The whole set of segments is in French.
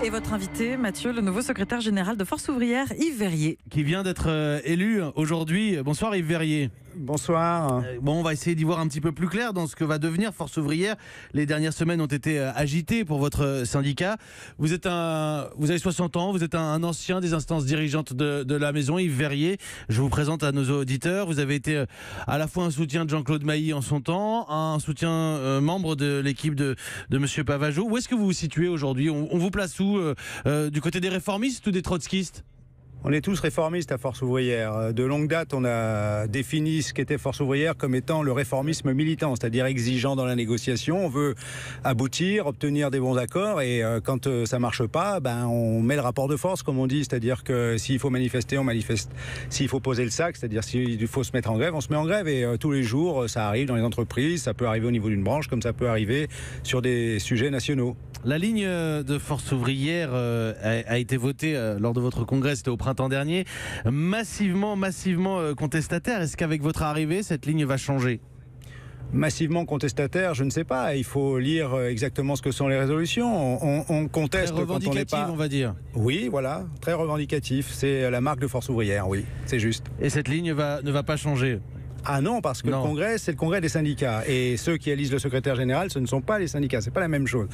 Et votre invité, Mathieu, le nouveau secrétaire général de Force ouvrière, Yves Verrier. Qui vient d'être élu aujourd'hui. Bonsoir Yves Verrier. Bonsoir. Bon, on va essayer d'y voir un petit peu plus clair dans ce que va devenir Force ouvrière. Les dernières semaines ont été agitées pour votre syndicat. Vous avez 60 ans, vous êtes un ancien des instances dirigeantes de la maison, Yves Verrier. Je vous présente à nos auditeurs. Vous avez été à la fois un soutien de Jean-Claude Mailly en son temps, un soutien membre de l'équipe de Monsieur Pavageau. Où est-ce que vous vous situez aujourd'hui? On vous place où? Du côté des réformistes ou des trotskistes? On est tous réformistes à Force ouvrière. De longue date, on a défini ce qu'était Force ouvrière comme étant le réformisme militant, c'est-à-dire exigeant dans la négociation. On veut aboutir, obtenir des bons accords et quand ça marche pas, on met le rapport de force, comme on dit. C'est-à-dire que s'il faut manifester, on manifeste. S'il faut poser le sac, c'est-à-dire s'il faut se mettre en grève, on se met en grève. Et tous les jours, ça arrive dans les entreprises, ça peut arriver au niveau d'une branche, comme ça peut arriver sur des sujets nationaux. La ligne de Force ouvrière a été votée lors de votre congrès, c'était au printemps dernier, massivement contestataire. Est-ce qu'avec votre arrivée, cette ligne va changer? Massivement contestataire, je ne sais pas. Il faut lire exactement ce que sont les résolutions. On conteste très revendicative, quand on n'est pas... on va dire. Oui, voilà, très revendicatif. C'est la marque de Force ouvrière, oui, c'est juste. Et cette ligne ne va pas changer? Ah non, parce que non. Le Congrès, c'est le Congrès des syndicats. Et ceux qui élisent le secrétaire général, ce ne sont pas les syndicats. C'est pas la même chose.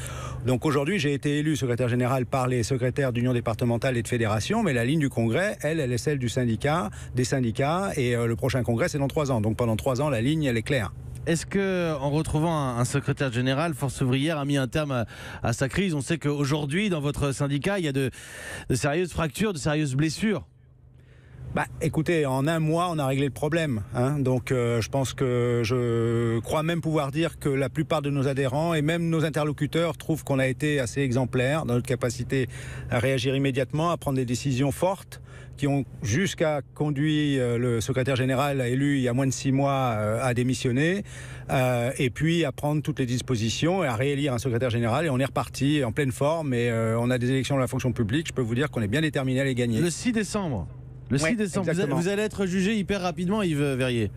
Donc aujourd'hui, j'ai été élu secrétaire général par les secrétaires d'union départementale et de fédération, mais la ligne du Congrès, elle est celle du syndicat, des syndicats, et le prochain Congrès, c'est dans 3 ans. Donc pendant 3 ans, la ligne, elle est claire. Est-ce que, en retrouvant un secrétaire général, Force ouvrière a mis un terme à sa crise? On sait qu'aujourd'hui, dans votre syndicat, il y a de sérieuses fractures, de sérieuses blessures. Écoutez, en un mois, on a réglé le problème. Donc, je pense que je crois même pouvoir dire que la plupart de nos adhérents et même nos interlocuteurs trouvent qu'on a été assez exemplaires dans notre capacité à réagir immédiatement, à prendre des décisions fortes qui ont jusqu'à conduit le secrétaire général élu il y a moins de 6 mois à démissionner et puis à prendre toutes les dispositions et à réélire un secrétaire général. Et on est reparti en pleine forme et on a des élections de la fonction publique. Je peux vous dire qu'on est bien déterminé à les gagner. Le 6 décembre. Le 6 décembre, vous allez être jugé hyper rapidement, Yves Verrier.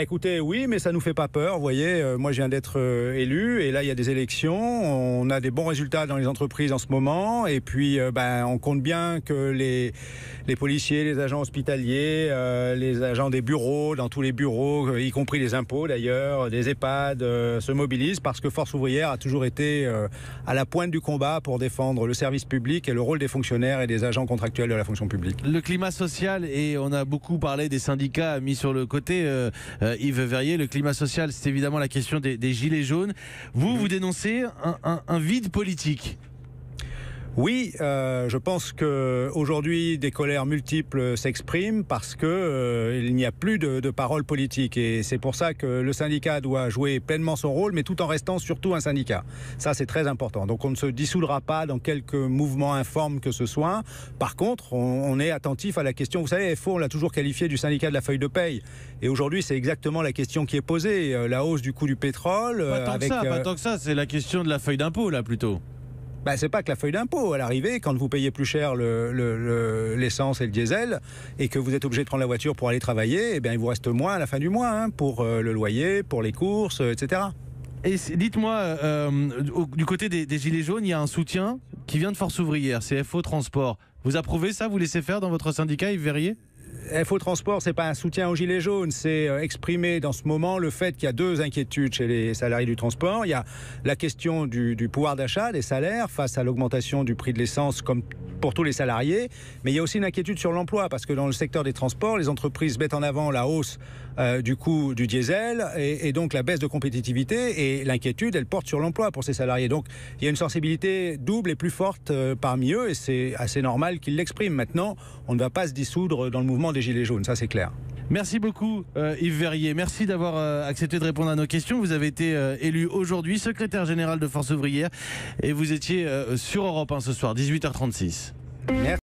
Écoutez, oui, mais ça nous fait pas peur. Vous voyez, moi je viens d'être élu et là il y a des élections. On a des bons résultats dans les entreprises en ce moment et puis on compte bien que les policiers, les agents hospitaliers, les agents des bureaux, dans tous les bureaux, y compris les impôts d'ailleurs, des EHPAD, se mobilisent parce que Force ouvrière a toujours été à la pointe du combat pour défendre le service public et le rôle des fonctionnaires et des agents contractuels de la fonction publique. Le climat social, et on a beaucoup parlé des syndicats mis sur le côté, Yves Verrier, le climat social, c'est évidemment la question des gilets jaunes. Vous dénoncez un vide politique. Oui, je pense qu'aujourd'hui, des colères multiples s'expriment parce qu'il n'y a plus de parole politique. Et c'est pour ça que le syndicat doit jouer pleinement son rôle, mais tout en restant surtout un syndicat. Ça, c'est très important. Donc on ne se dissoudra pas dans quelque mouvement informe que ce soit. Par contre, on est attentif à la question. Vous savez, FO, on l'a toujours qualifié du syndicat de la feuille de paye. Et aujourd'hui, c'est exactement la question qui est posée. La hausse du coût du pétrole... Pas tant que ça, c'est la question de la feuille d'impôt, là, plutôt. C'est pas que la feuille d'impôt. À l'arrivée, quand vous payez plus cher l'essence et le diesel et que vous êtes obligé de prendre la voiture pour aller travailler, il vous reste moins à la fin du mois pour le loyer, pour les courses, etc. Et dites-moi, du côté des Gilets jaunes, il y a un soutien qui vient de Force ouvrière, c'est FO Transport. Vous approuvez ça? Vous laissez faire dans votre syndicat, Yves Verrier? FO Transport, c'est pas un soutien aux Gilets jaunes, c'est exprimer dans ce moment le fait qu'il y a 2 inquiétudes chez les salariés du transport. Il y a la question du pouvoir d'achat, des salaires, face à l'augmentation du prix de l'essence comme pour tous les salariés. Mais il y a aussi une inquiétude sur l'emploi, parce que dans le secteur des transports, les entreprises mettent en avant la hausse du coût du diesel et donc la baisse de compétitivité. Et l'inquiétude, elle porte sur l'emploi pour ces salariés. Donc il y a une sensibilité double et plus forte parmi eux, et c'est assez normal qu'ils l'expriment. Maintenant, on ne va pas se dissoudre dans le mouvement des Gilets jaunes, ça c'est clair. Merci beaucoup Yves Verrier, merci d'avoir accepté de répondre à nos questions. Vous avez été élu aujourd'hui secrétaire général de Force ouvrière et vous étiez sur Europe 1 ce soir, 18h36. Merci.